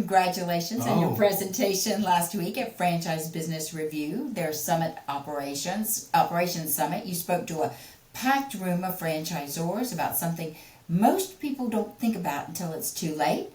congratulations on your presentation last week at Franchise Business Review, their Summit Operations Summit. You spoke to a packed room of franchisors about something most people don't think about until it's too late,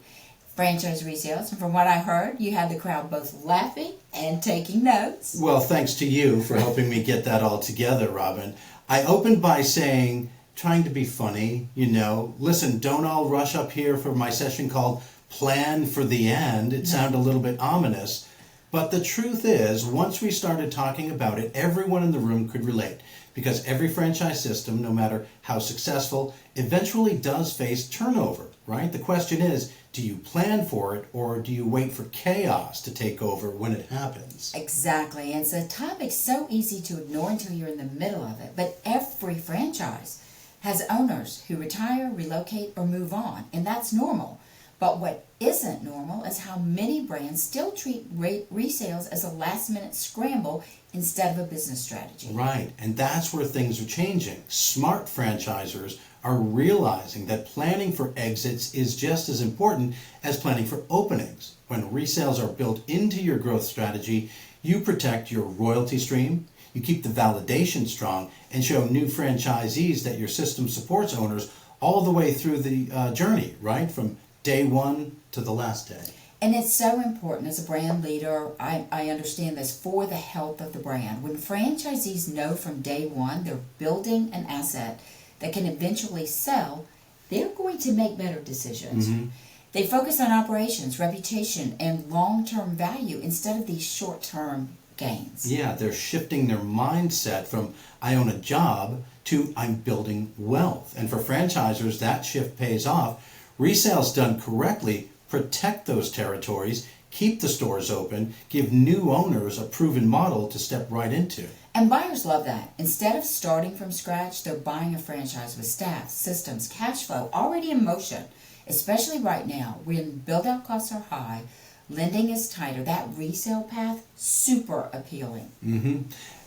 franchise resales. And from what I heard, you had the crowd both laughing and taking notes. Well, thanks to you for helping me get that all together, Robin. I opened by trying to be funny, listen, don't all rush up here for my session called Plan for the End. It sounded a little bit ominous. But the truth is, once we started talking about it, everyone in the room could relate. Because every franchise system, no matter how successful, eventually does face turnover, right? The question is, do you plan for it or do you wait for chaos to take over when it happens? Exactly. And it's a topic so easy to ignore until you're in the middle of it. But every franchise has owners who retire, relocate, or move on. And that's normal. But what isn't normal is how many brands still treat resales as a last-minute scramble instead of a business strategy. Right, and that's where things are changing. Smart franchisors are realizing that planning for exits is just as important as planning for openings. When resales are built into your growth strategy, you protect your royalty stream, you keep the validation strong, and show new franchisees that your system supports owners all the way through the journey, right? From day one to the last day. And it's so important as a brand leader, I understand this, for the health of the brand. When franchisees know from day one they're building an asset that can eventually sell, they're going to make better decisions. Mm-hmm. They focus on operations, reputation, and long-term value instead of these short-term gains. Yeah, they're shifting their mindset from I own a job to I'm building wealth. And for franchisors, that shift pays off. Resales done correctly protect those territories, keep the stores open, give new owners a proven model to step right into. And buyers love that. Instead of starting from scratch, they're buying a franchise with staff, systems, cash flow already in motion, especially right now when build-out costs are high, lending is tighter. That resale path, super appealing. Mm-hmm.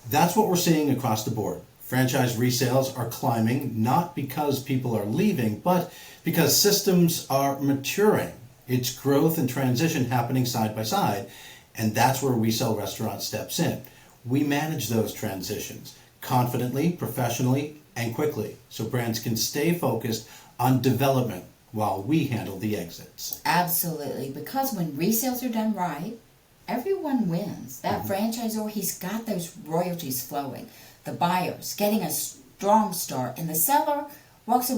That's what we're seeing across the board. Franchise resales are climbing, not because people are leaving, but because systems are maturing. It's growth and transition happening side by side, and that's where We Sell Restaurants steps in. We manage those transitions confidently, professionally, and quickly, so brands can stay focused on development while we handle the exits. Absolutely, because when resales are done right, everyone wins. That franchisor, he's got those royalties flowing. The buyer's getting a strong start, and the seller walks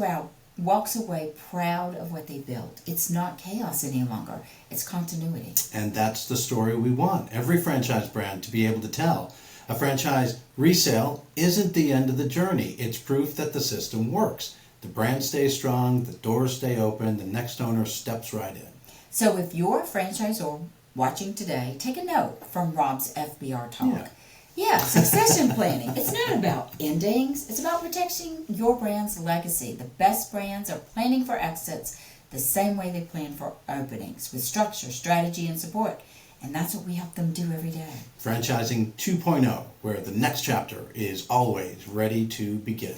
away proud of what they built. It's not chaos any longer. It's continuity. And that's the story we want every franchise brand to be able to tell. A franchise resale isn't the end of the journey. It's proof that the system works. The brand stays strong, the doors stay open, the next owner steps right in. So if you're a franchisor watching today, take a note from Rob's FBR talk. Yeah, succession planning. It's not about endings. It's about protecting your brand's legacy. The best brands are planning for exits the same way they plan for openings, with structure, strategy, and support. And that's what we help them do every day. Franchising 2.0, where the next chapter is always ready to begin.